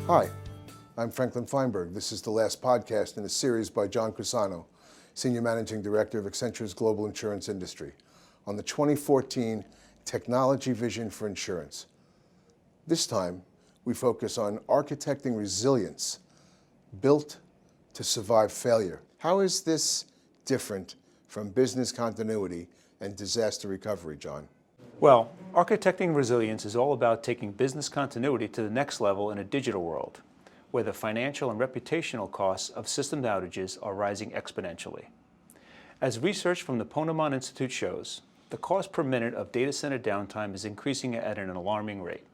Hi, I'm Franklin Feinberg. This is the last podcast in a series by John Cusano, Senior Managing Director of Accenture's Global Insurance Industry, on the 2014 Technology Vision for Insurance. This time, we focus on architecting resilience built to survive failure. How is this different from business continuity and disaster recovery, John? Well, architecting resilience is all about taking business continuity to the next level in a digital world, where the financial and reputational costs of system outages are rising exponentially. As research from the Ponemon Institute shows, the cost per minute of data center downtime is increasing at an alarming rate.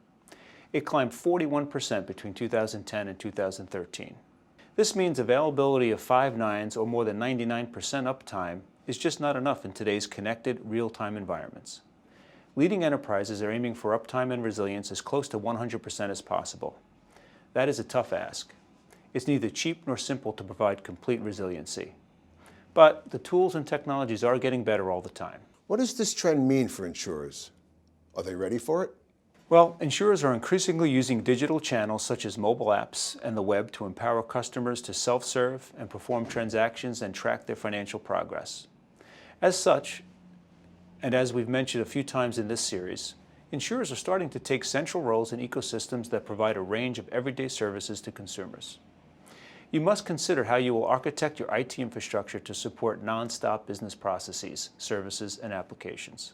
It climbed 41% between 2010 and 2013. This means availability of 5 nines or more than 99% uptime is just not enough in today's connected, real-time environments. Leading enterprises are aiming for uptime and resilience as close to 100% as possible. That is a tough ask. It's neither cheap nor simple to provide complete resiliency. But the tools and technologies are getting better all the time. What does this trend mean for insurers? Are they ready for it? Well, insurers are increasingly using digital channels such as mobile apps and the web to empower customers to self-serve and perform transactions and track their financial progress. As such, and as we've mentioned a few times in this series, insurers are starting to take central roles in ecosystems that provide a range of everyday services to consumers. You must consider how you will architect your IT infrastructure to support nonstop business processes, services, and applications.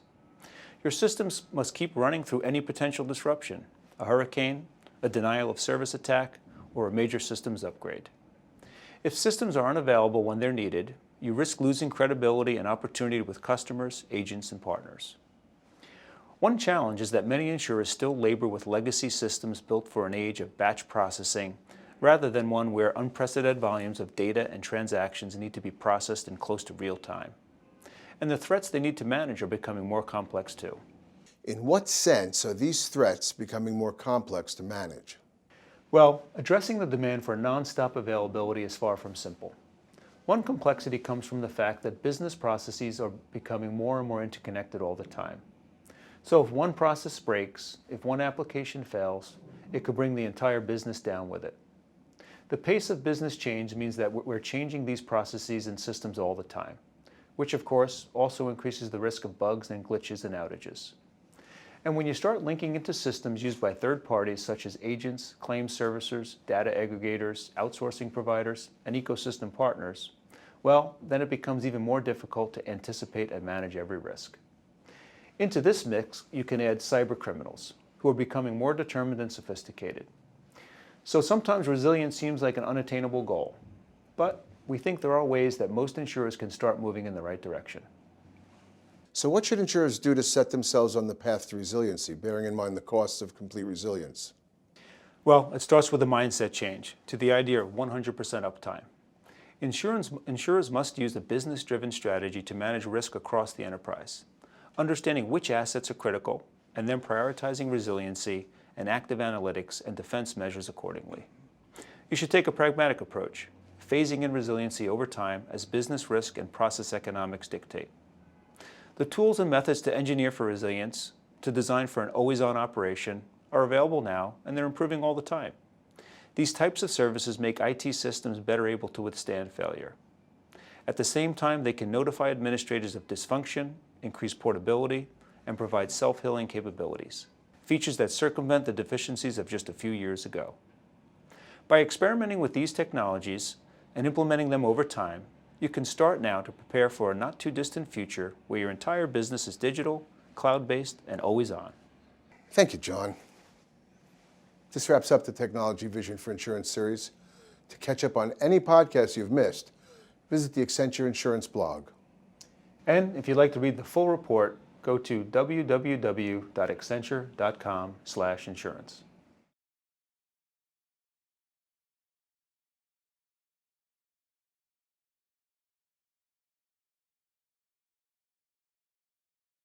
Your systems must keep running through any potential disruption, a hurricane, a denial of service attack, or a major systems upgrade. If systems are unavailable when they're needed, you risk losing credibility and opportunity with customers, agents, and partners. One challenge is that many insurers still labor with legacy systems built for an age of batch processing, rather than one where unprecedented volumes of data and transactions need to be processed in close to real time. And the threats they need to manage are becoming more complex too. In what sense are these threats becoming more complex to manage? Well, addressing the demand for nonstop availability is far from simple. One complexity comes from the fact that business processes are becoming more and more interconnected all the time. So if one process breaks, if one application fails, it could bring the entire business down with it. The pace of business change means that we're changing these processes and systems all the time, which of course also increases the risk of bugs and glitches and outages. And when you start linking into systems used by third parties such as agents, claims servicers, data aggregators, outsourcing providers, and ecosystem partners, well, then it becomes even more difficult to anticipate and manage every risk. Into this mix, you can add cyber criminals, who are becoming more determined and sophisticated. So sometimes resilience seems like an unattainable goal, but we think there are ways that most insurers can start moving in the right direction. So what should insurers do to set themselves on the path to resiliency, bearing in mind the costs of complete resilience? Well, it starts with a mindset change to the idea of 100% uptime. Insurers must use a business-driven strategy to manage risk across the enterprise, understanding which assets are critical, and then prioritizing resiliency and active analytics and defense measures accordingly. You should take a pragmatic approach, phasing in resiliency over time as business risk and process economics dictate. The tools and methods to engineer for resilience, to design for an always-on operation, are available now, and they're improving all the time. These types of services make IT systems better able to withstand failure. At the same time, they can notify administrators of dysfunction, increase portability, and provide self-healing capabilities, features that circumvent the deficiencies of just a few years ago. By experimenting with these technologies and implementing them over time, you can start now to prepare for a not-too-distant future where your entire business is digital, cloud-based, and always on. Thank you, John. This wraps up the Technology Vision for Insurance series. To catch up on any podcast you've missed, visit the Accenture Insurance blog. And if you'd like to read the full report, go to www.accenture.com/insurance.